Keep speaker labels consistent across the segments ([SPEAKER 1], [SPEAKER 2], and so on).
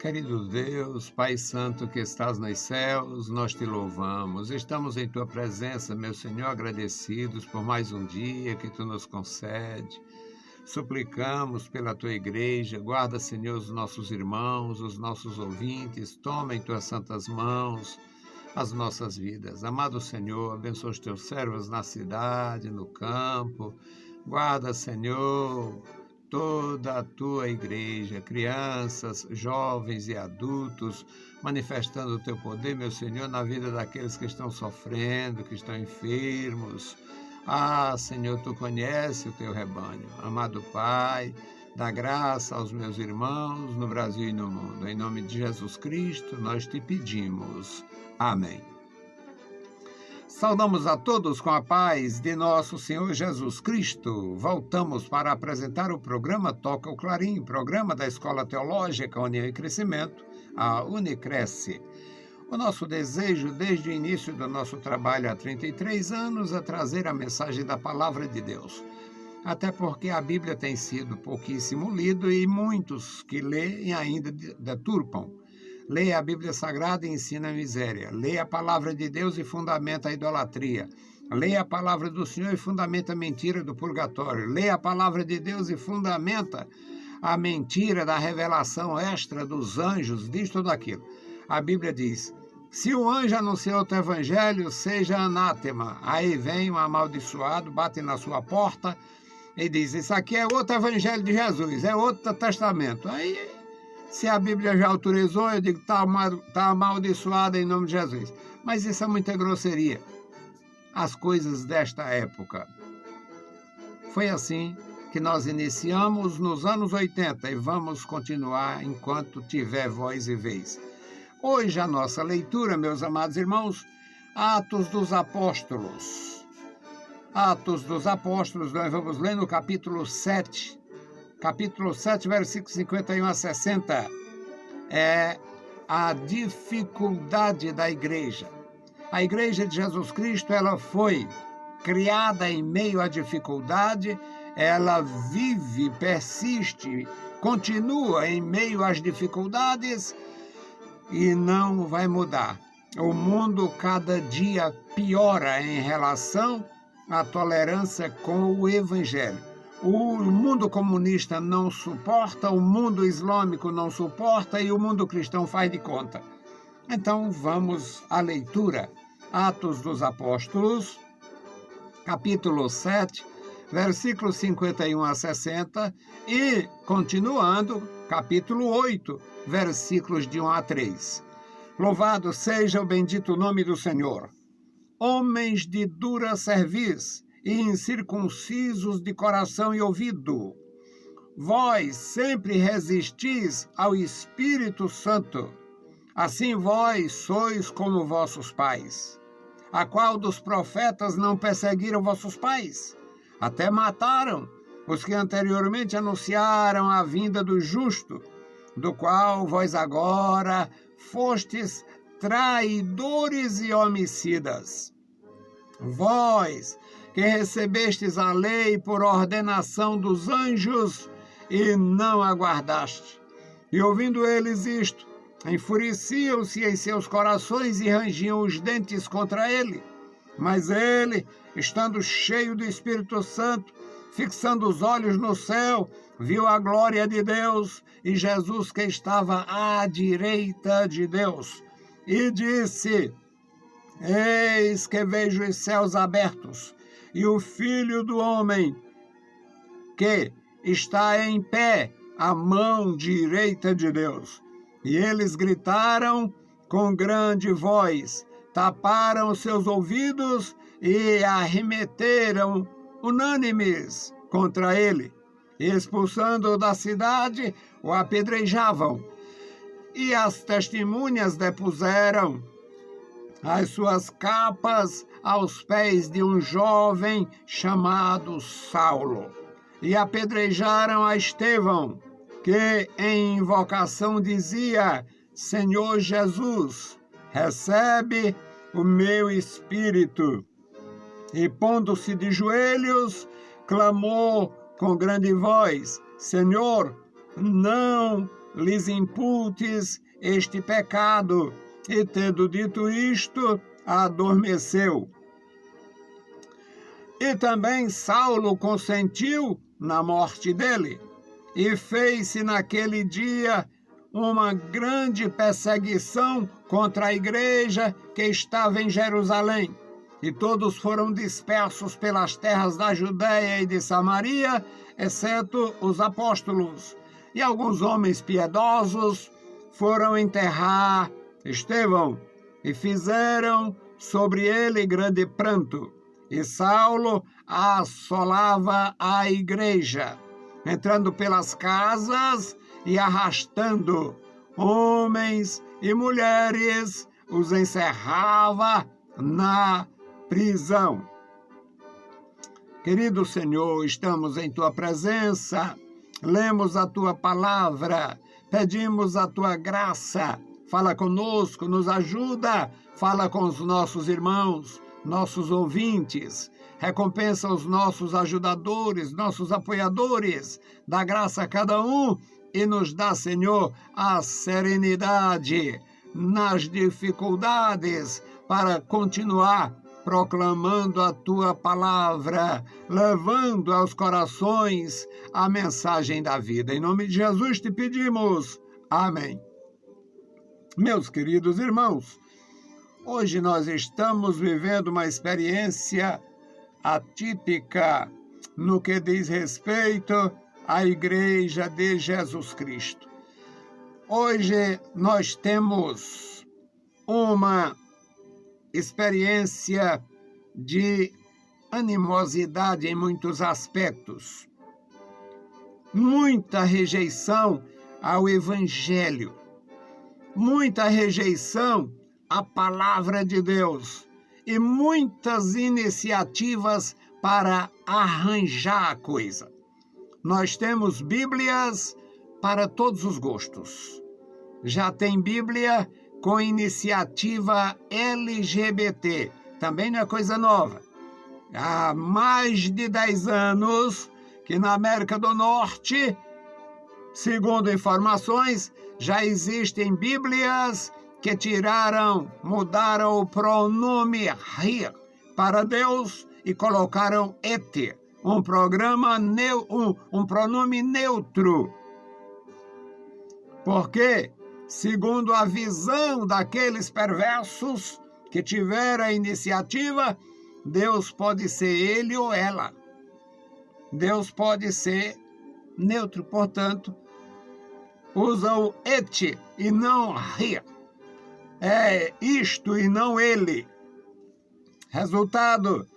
[SPEAKER 1] Querido Deus, Pai Santo que estás nos céus, nós te louvamos. Estamos em tua presença, meu Senhor, agradecidos por mais um dia que tu nos concede. Suplicamos pela tua igreja, guarda, Senhor, os nossos irmãos, os nossos ouvintes, toma em tuas santas mãos as nossas vidas. Amado Senhor, abençoa os teus servos na cidade, no campo. Guarda, Senhor, toda a tua igreja, crianças, jovens e adultos, manifestando o teu poder, meu Senhor, na vida daqueles que estão sofrendo, que estão enfermos. Ah, Senhor, tu conheces o teu rebanho. Amado Pai, dá graça aos meus irmãos no Brasil e no mundo. Em nome de Jesus Cristo, nós te pedimos. Amém. Saudamos a todos com a paz de nosso Senhor Jesus Cristo. Voltamos para apresentar o programa Toca o Clarim, programa da Escola Teológica União e Crescimento, a Unicresce. O nosso desejo, desde o início do nosso trabalho há 33 anos, é trazer a mensagem da Palavra de Deus. Até porque a Bíblia tem sido pouquíssimo lido e muitos que leem ainda deturpam. Leia a Bíblia Sagrada e ensina a miséria. Leia a palavra de Deus e fundamenta a idolatria. Leia a palavra do Senhor e fundamenta a mentira do purgatório. Leia a palavra de Deus e fundamenta a mentira da revelação extra dos anjos, disso tudo aquilo. A Bíblia diz, se o anjo anunciar outro evangelho, seja anátema. Aí vem um amaldiçoado, bate na sua porta e diz, isso aqui é outro evangelho de Jesus, é outro testamento. Aí, se a Bíblia já autorizou, eu digo, está amaldiçoada em nome de Jesus. Mas isso é muita grosseria. As coisas desta época. Foi assim que nós iniciamos nos anos 80 e vamos continuar enquanto tiver voz e vez. Hoje a nossa leitura, meus amados irmãos, Atos dos Apóstolos. Atos dos Apóstolos, nós vamos ler no capítulo 7. Capítulo 7, versículos 51 a 60, é a dificuldade da igreja. A igreja de Jesus Cristo, ela foi criada em meio à dificuldade, ela vive, persiste, continua em meio às dificuldades e não vai mudar. O mundo cada dia piora em relação à tolerância com o Evangelho. O mundo comunista não suporta, o mundo islâmico não suporta e o mundo cristão faz de conta. Então vamos à leitura. Atos dos Apóstolos, capítulo 7, versículos 51 a 60 e, continuando, capítulo 8, versículos de 1 a 3. Louvado seja o bendito nome do Senhor. Homens de dura cerviz, e incircuncisos de coração e ouvido. Vós sempre resistis ao Espírito Santo. Assim vós sois como vossos pais. A qual dos profetas não perseguiram vossos pais? Até mataram os que anteriormente anunciaram a vinda do justo, do qual vós agora fostes traidores e homicidas. Vós que recebestes a lei por ordenação dos anjos e não aguardaste. E ouvindo eles isto, enfureciam-se em seus corações e rangiam os dentes contra ele. Mas ele, estando cheio do Espírito Santo, fixando os olhos no céu, viu a glória de Deus e Jesus que estava à direita de Deus. E disse, eis que vejo os céus abertos, e o Filho do Homem, que está em pé à mão direita de Deus. E eles gritaram com grande voz, taparam seus ouvidos e arremeteram unânimes contra ele. E expulsando-o da cidade, o apedrejavam. E as testemunhas depuseram as suas capas aos pés de um jovem chamado Saulo, e apedrejaram a Estevão, que em invocação dizia, Senhor Jesus, recebe o meu espírito. E pondo-se de joelhos, clamou com grande voz, Senhor, não lhes imputes este pecado. E tendo dito isto, adormeceu. E também Saulo consentiu na morte dele, e fez-se naquele dia uma grande perseguição contra a igreja que estava em Jerusalém. E todos foram dispersos pelas terras da Judéia e de Samaria, exceto os apóstolos. E alguns homens piedosos foram enterrar Estevão, e fizeram sobre ele grande pranto. E Saulo assolava a igreja, entrando pelas casas e arrastando homens e mulheres, os encerrava na prisão. Querido Senhor, estamos em Tua presença, lemos a Tua palavra, pedimos a Tua graça. Fala conosco, nos ajuda, fala com os nossos irmãos, nossos ouvintes, recompensa os nossos ajudadores, nossos apoiadores, dá graça a cada um e nos dá, Senhor, a serenidade nas dificuldades para continuar proclamando a Tua palavra, levando aos corações a mensagem da vida. Em nome de Jesus te pedimos. Amém. Meus queridos irmãos, hoje nós estamos vivendo uma experiência atípica no que diz respeito à Igreja de Jesus Cristo. Hoje nós temos uma experiência de animosidade em muitos aspectos, muita rejeição ao Evangelho, muita rejeição à palavra de Deus e muitas iniciativas para arranjar a coisa. Nós temos Bíblias para todos os gostos. Já tem Bíblia com iniciativa LGBT, também não é coisa nova. Há mais de 10 anos que na América do Norte, segundo informações, já existem Bíblias que mudaram o pronome he para Deus e colocaram et, um pronome neutro. Porque, segundo a visão daqueles perversos que tiveram a iniciativa, Deus pode ser ele ou ela. Deus pode ser neutro, portanto, usa o et e não he. É isto e não ele. Resultado,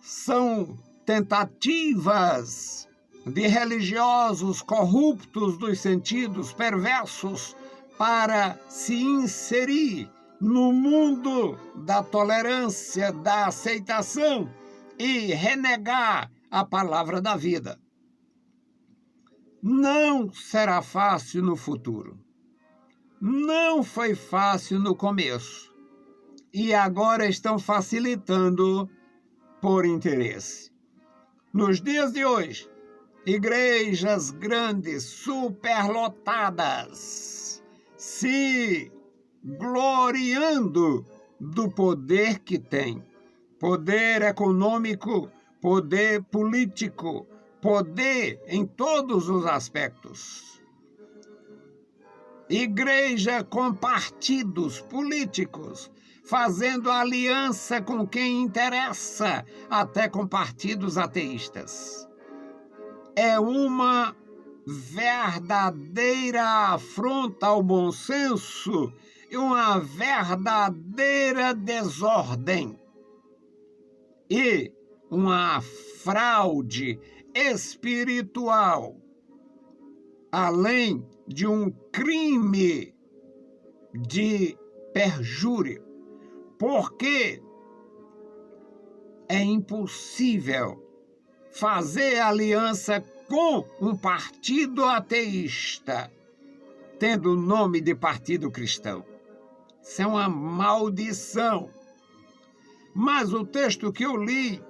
[SPEAKER 1] são tentativas de religiosos corruptos dos sentidos, perversos, para se inserir no mundo da tolerância, da aceitação e renegar a palavra da vida. Não será fácil no futuro. Não foi fácil no começo. E agora estão facilitando por interesse. Nos dias de hoje, igrejas grandes, superlotadas, se gloriando do poder que tem. Poder econômico, poder político, poder em todos os aspectos. Igreja com partidos políticos, fazendo aliança com quem interessa, até com partidos ateístas. É uma verdadeira afronta ao bom senso e uma verdadeira desordem. E uma fraude espiritual, além de um crime de perjúrio, porque é impossível fazer aliança com um partido ateísta, tendo o nome de partido cristão. Isso é uma maldição. Mas o texto que eu li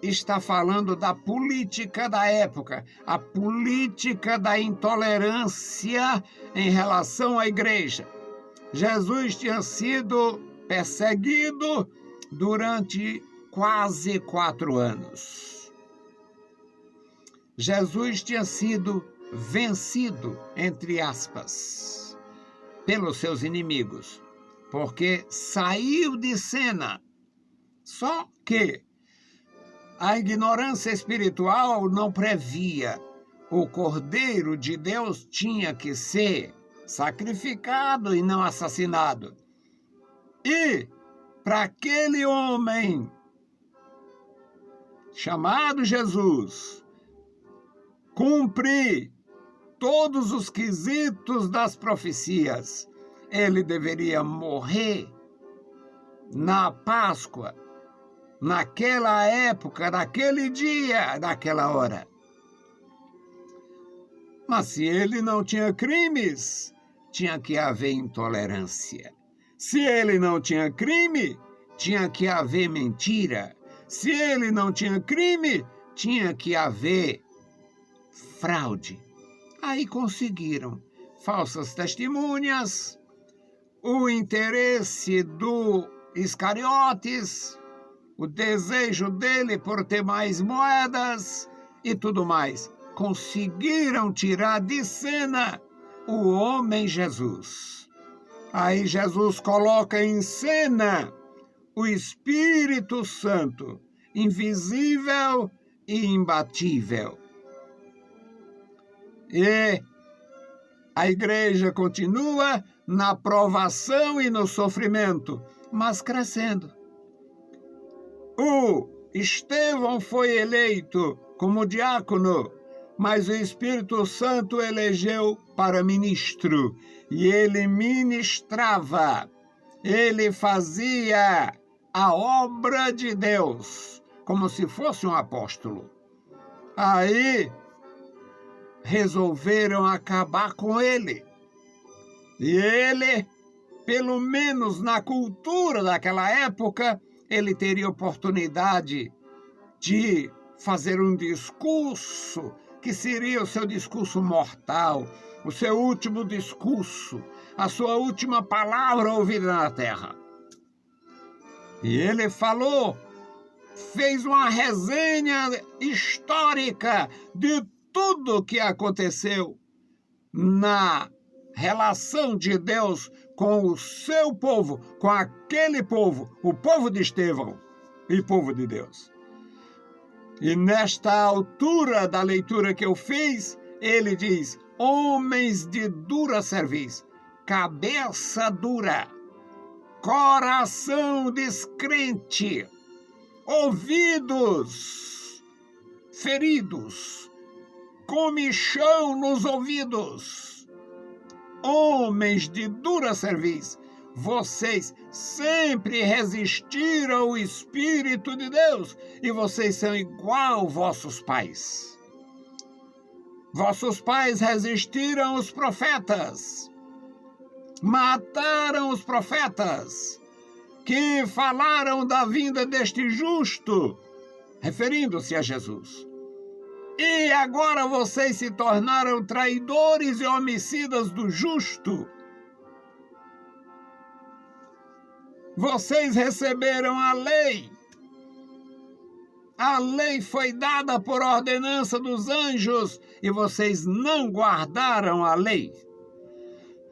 [SPEAKER 1] está falando da política da época, a política da intolerância em relação à igreja. Jesus tinha sido perseguido durante quase 4 anos. Jesus tinha sido vencido, entre aspas, pelos seus inimigos, porque saiu de cena. Só que a ignorância espiritual não previa. O Cordeiro de Deus tinha que ser sacrificado e não assassinado. E para aquele homem chamado Jesus cumprir todos os quesitos das profecias, ele deveria morrer na Páscoa, naquela época, naquele dia, naquela hora. Mas se ele não tinha crimes, tinha que haver intolerância. Se ele não tinha crime, tinha que haver mentira. Se ele não tinha crime, tinha que haver fraude. Aí conseguiram falsas testemunhas, o interesse do Iscariotes, o desejo dele por ter mais moedas e tudo mais. Conseguiram tirar de cena o homem Jesus. Aí Jesus coloca em cena o Espírito Santo, invisível e imbatível. E a igreja continua na provação e no sofrimento, mas crescendo. O Estevão foi eleito como diácono, mas o Espírito Santo elegeu para ministro, e ele ministrava, ele fazia a obra de Deus, como se fosse um apóstolo. Aí resolveram acabar com ele. E ele, pelo menos na cultura daquela época, ele teria oportunidade de fazer um discurso que seria o seu discurso mortal, o seu último discurso, a sua última palavra ouvida na terra. E ele falou, fez uma resenha histórica de tudo que aconteceu na relação de Deus com o seu povo, com aquele povo, o povo de Estevão e o povo de Deus. E nesta altura da leitura que eu fiz, ele diz, homens de dura cerviz, cabeça dura, coração descrente, ouvidos feridos, comichão nos ouvidos, homens de dura cerviz, vocês sempre resistiram ao Espírito de Deus e vocês são igual vossos pais. Vossos pais resistiram aos profetas, mataram os profetas que falaram da vinda deste justo, referindo-se a Jesus. E agora vocês se tornaram traidores e homicidas do justo. Vocês receberam a lei. A lei foi dada por ordenança dos anjos e vocês não guardaram a lei.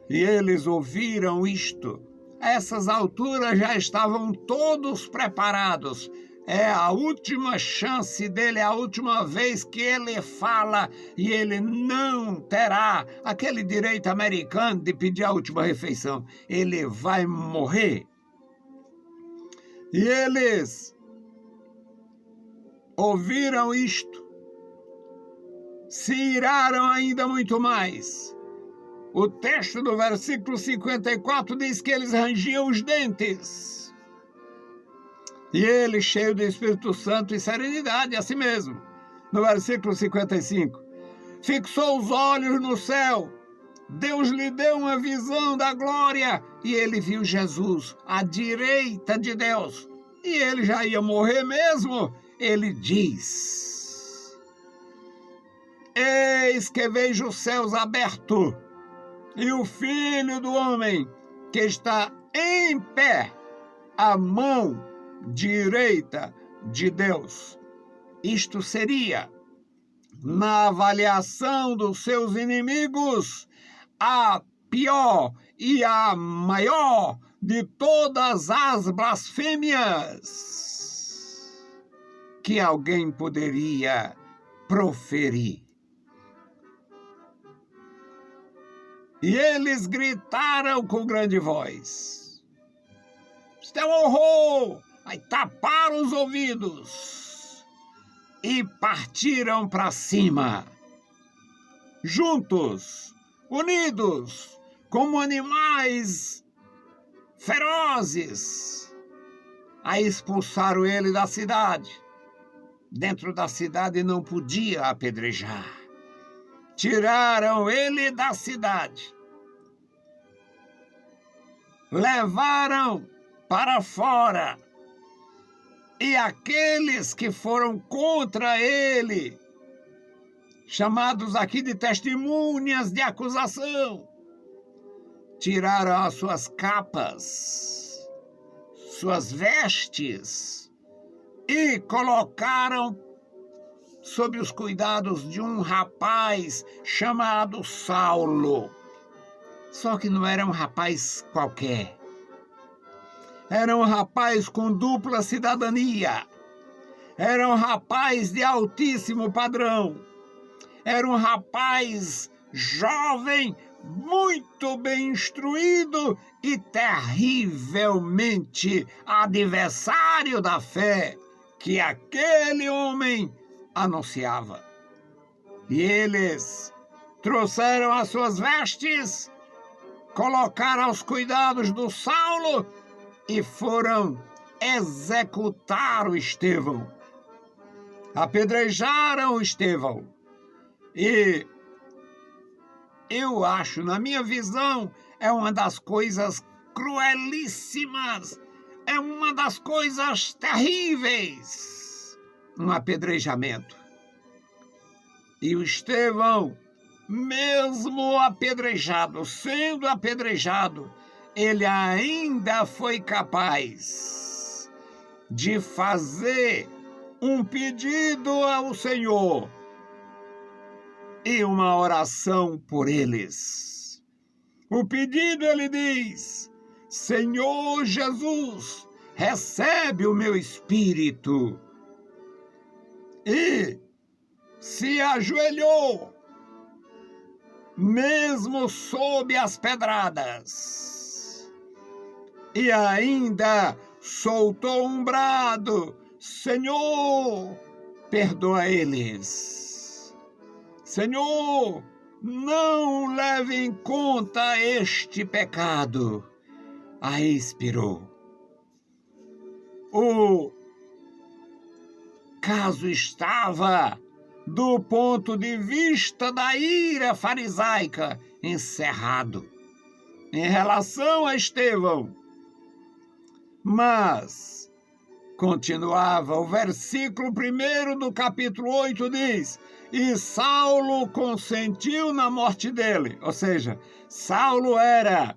[SPEAKER 1] E eles ouviram isto. A essas alturas já estavam todos preparados. É a última chance dele, é a última vez que ele fala e ele não terá aquele direito americano de pedir a última refeição. Ele vai morrer. E eles ouviram isto, se iraram ainda muito mais. O texto do versículo 54 diz que eles rangiam os dentes. E ele, cheio do Espírito Santo e serenidade, assim mesmo, no versículo 55, fixou os olhos no céu, Deus lhe deu uma visão da glória, e ele viu Jesus à direita de Deus. E ele já ia morrer mesmo, ele diz: eis que vejo os céus abertos e o Filho do Homem que está em pé à mão direita de Deus. Isto seria, na avaliação dos seus inimigos, a pior e a maior de todas as blasfêmias que alguém poderia proferir. E eles gritaram com grande voz: isto é um horror! Aí taparam os ouvidos e partiram para cima, juntos, unidos, como animais ferozes, a expulsaram ele da cidade. Dentro da cidade não podia apedrejar. Tiraram ele da cidade. Levaram para fora. E aqueles que foram contra ele, chamados aqui de testemunhas de acusação, tiraram as suas capas, suas vestes e colocaram sob os cuidados de um rapaz chamado Saulo. Só que não era um rapaz qualquer. Era um rapaz com dupla cidadania. Era um rapaz de altíssimo padrão. Era um rapaz jovem, muito bem instruído e terrivelmente adversário da fé que aquele homem anunciava. E eles trouxeram as suas vestes, colocaram aos cuidados do Saulo e foram executar o Estevão. Apedrejaram o Estevão. E eu acho, na minha visão, é uma das coisas cruelíssimas, é uma das coisas terríveis, um apedrejamento. E o Estevão, mesmo apedrejado, sendo apedrejado, ele ainda foi capaz de fazer um pedido ao Senhor e uma oração por eles. O pedido, ele diz: Senhor Jesus, recebe o meu espírito. E se ajoelhou, mesmo sob as pedradas, e ainda soltou um brado: Senhor, perdoa eles. Senhor, não leve em conta este pecado. Aí expirou. O caso estava, do ponto de vista da ira farisaica, encerrado em relação a Estevão. Mas continuava o versículo 1 do capítulo 8, diz: e Saulo consentiu na morte dele. Ou seja, Saulo era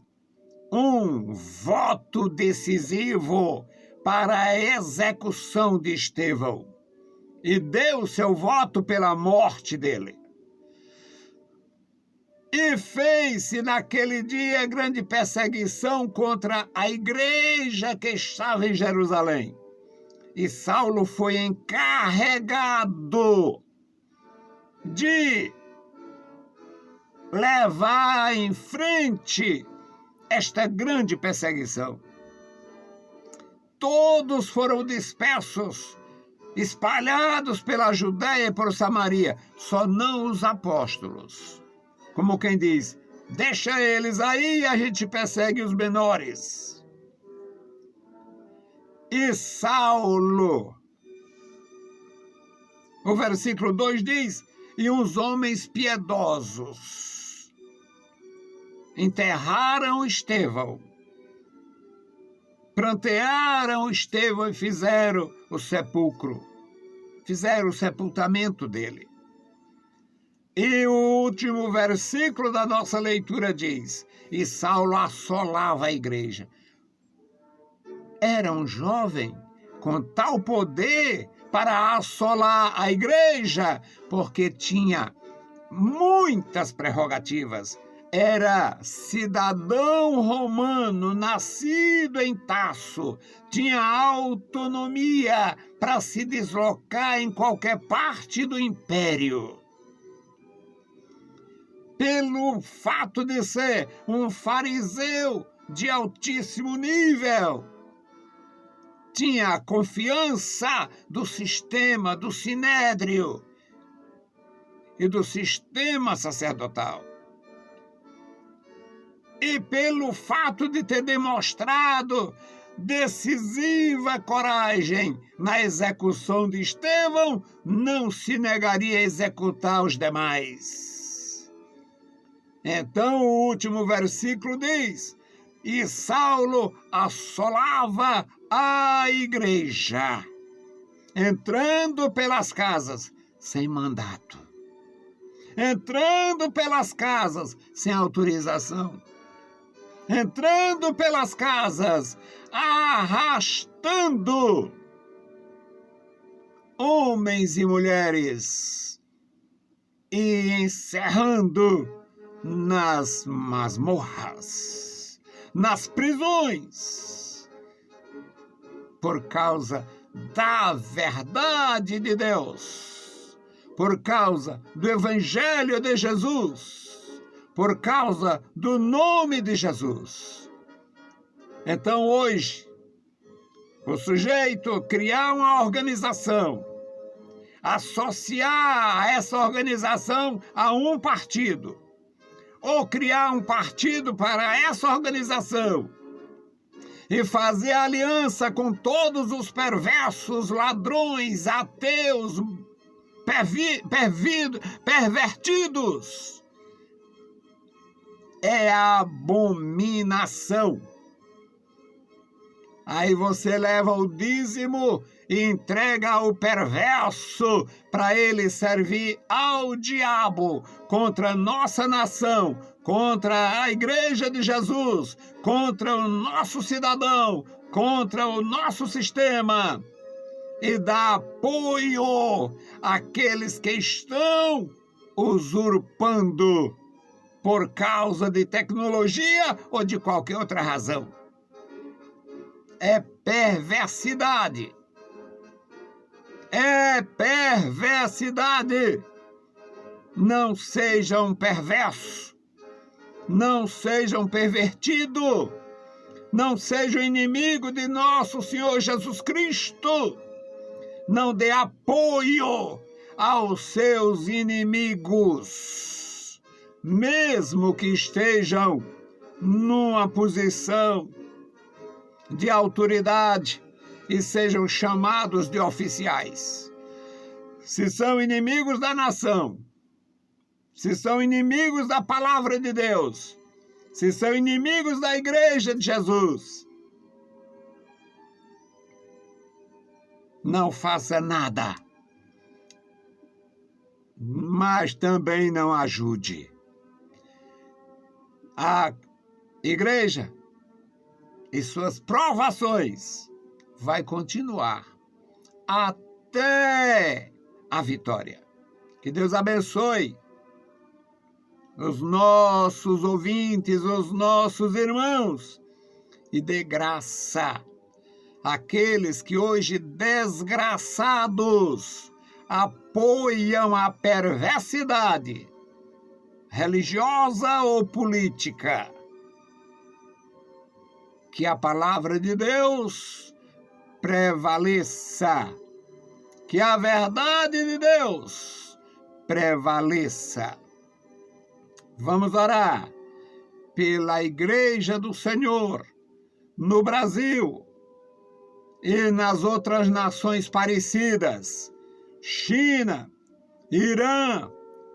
[SPEAKER 1] um voto decisivo para a execução de Estevão e deu seu voto pela morte dele. E fez-se naquele dia grande perseguição contra a igreja que estava em Jerusalém. E Saulo foi encarregado de levar em frente esta grande perseguição. Todos foram dispersos, espalhados pela Judéia e por Samaria, só não os apóstolos. Como quem diz: deixa eles aí e a gente persegue os menores. E Saulo, o versículo 2 diz: e uns homens piedosos enterraram Estevão, prantearam Estevão e fizeram o sepulcro. fizeram o sepultamento dele. E o último versículo da nossa leitura diz: e Saulo assolava a igreja. Era um jovem com tal poder para assolar a igreja, porque tinha muitas prerrogativas. Era cidadão romano, nascido em Tarso, tinha autonomia para se deslocar em qualquer parte do império. Pelo fato de ser um fariseu de altíssimo nível, tinha a confiança do sistema, do sinédrio e do sistema sacerdotal. E pelo fato de ter demonstrado decisiva coragem na execução de Estevão, não se negaria a executar os demais. Então o último versículo diz: e Saulo assolava a igreja, entrando pelas casas sem mandato, entrando pelas casas sem autorização, entrando pelas casas, arrastando homens e mulheres e encerrando nas masmorras, nas prisões, por causa da verdade de Deus, por causa do Evangelho de Jesus, por causa do nome de Jesus. Então hoje, o sujeito criar uma organização, associar essa organização a um partido, ou criar um partido para essa organização e fazer aliança com todos os perversos, ladrões, ateus, pervertidos, é abominação. Aí você leva o dízimo e entrega ao perverso para ele servir ao diabo contra a nossa nação, contra a igreja de Jesus, contra o nosso cidadão, contra o nosso sistema, e dá apoio àqueles que estão usurpando por causa de tecnologia ou de qualquer outra razão. É perversidade. É perversidade. Não sejam perversos. Não sejam pervertidos. Não sejam inimigo de nosso Senhor Jesus Cristo. Não dê apoio aos seus inimigos, mesmo que estejam numa posição de autoridade e sejam chamados de oficiais. Se são inimigos da nação, se são inimigos da palavra de Deus, se são inimigos da igreja de Jesus, não faça nada, mas também não ajude. A igreja e suas provações vai continuar até a vitória. Que Deus abençoe os nossos ouvintes, os nossos irmãos, e dê graça àqueles que hoje, desgraçados, apoiam a perversidade religiosa ou política. Que a palavra de Deus prevaleça, que a verdade de Deus prevaleça. Vamos orar pela Igreja do Senhor no Brasil e nas outras nações parecidas: China, Irã,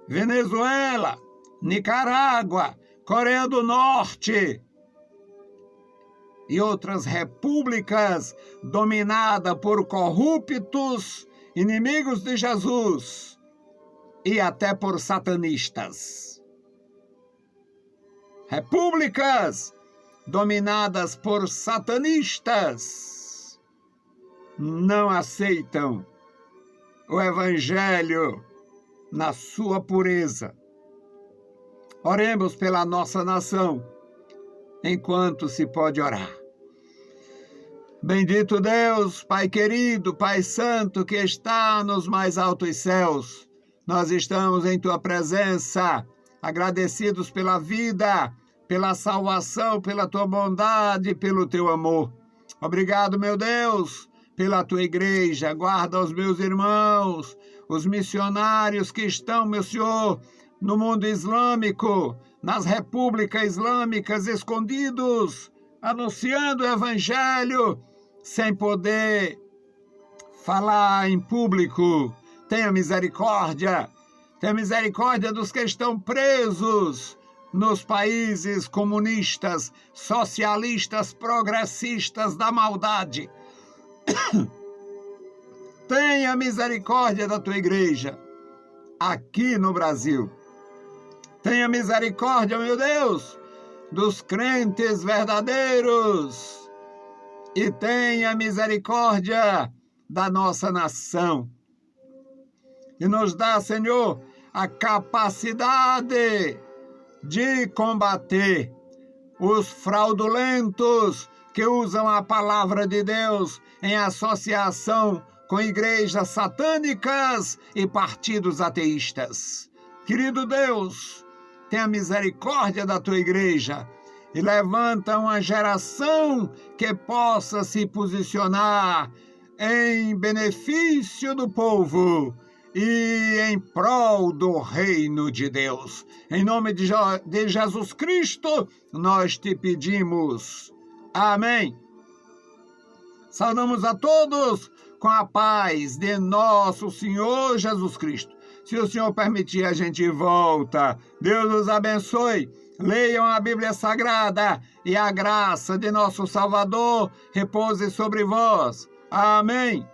[SPEAKER 1] Venezuela, Nicarágua, Coreia do Norte e outras repúblicas dominadas por corruptos inimigos de Jesus e até por satanistas. Repúblicas dominadas por satanistas não aceitam o Evangelho na sua pureza. Oremos pela nossa nação, enquanto se pode orar. Bendito Deus, Pai querido, Pai santo, que está nos mais altos céus, nós estamos em Tua presença, agradecidos pela vida, pela salvação, pela Tua bondade, pelo Teu amor. Obrigado, meu Deus, pela Tua igreja. Guarda os meus irmãos, os missionários que estão, meu Senhor, no mundo islâmico, nas repúblicas islâmicas, escondidos, anunciando o Evangelho, sem poder falar em público. Tenha misericórdia dos que estão presos nos países comunistas, socialistas, progressistas da maldade. Tenha misericórdia da tua igreja aqui no Brasil. Tenha misericórdia, meu Deus, dos crentes verdadeiros. E tenha misericórdia da nossa nação. E nos dá, Senhor, a capacidade de combater os fraudulentos que usam a palavra de Deus em associação com igrejas satânicas e partidos ateístas. Querido Deus, tenha misericórdia da tua igreja e levanta uma geração que possa se posicionar em benefício do povo e em prol do reino de Deus. Em nome de Jesus Cristo, nós te pedimos. Amém. Saudamos a todos com a paz de nosso Senhor Jesus Cristo. Se o Senhor permitir, a gente volta. Deus nos abençoe. Leiam a Bíblia Sagrada e a graça de nosso Salvador repouse sobre vós. Amém.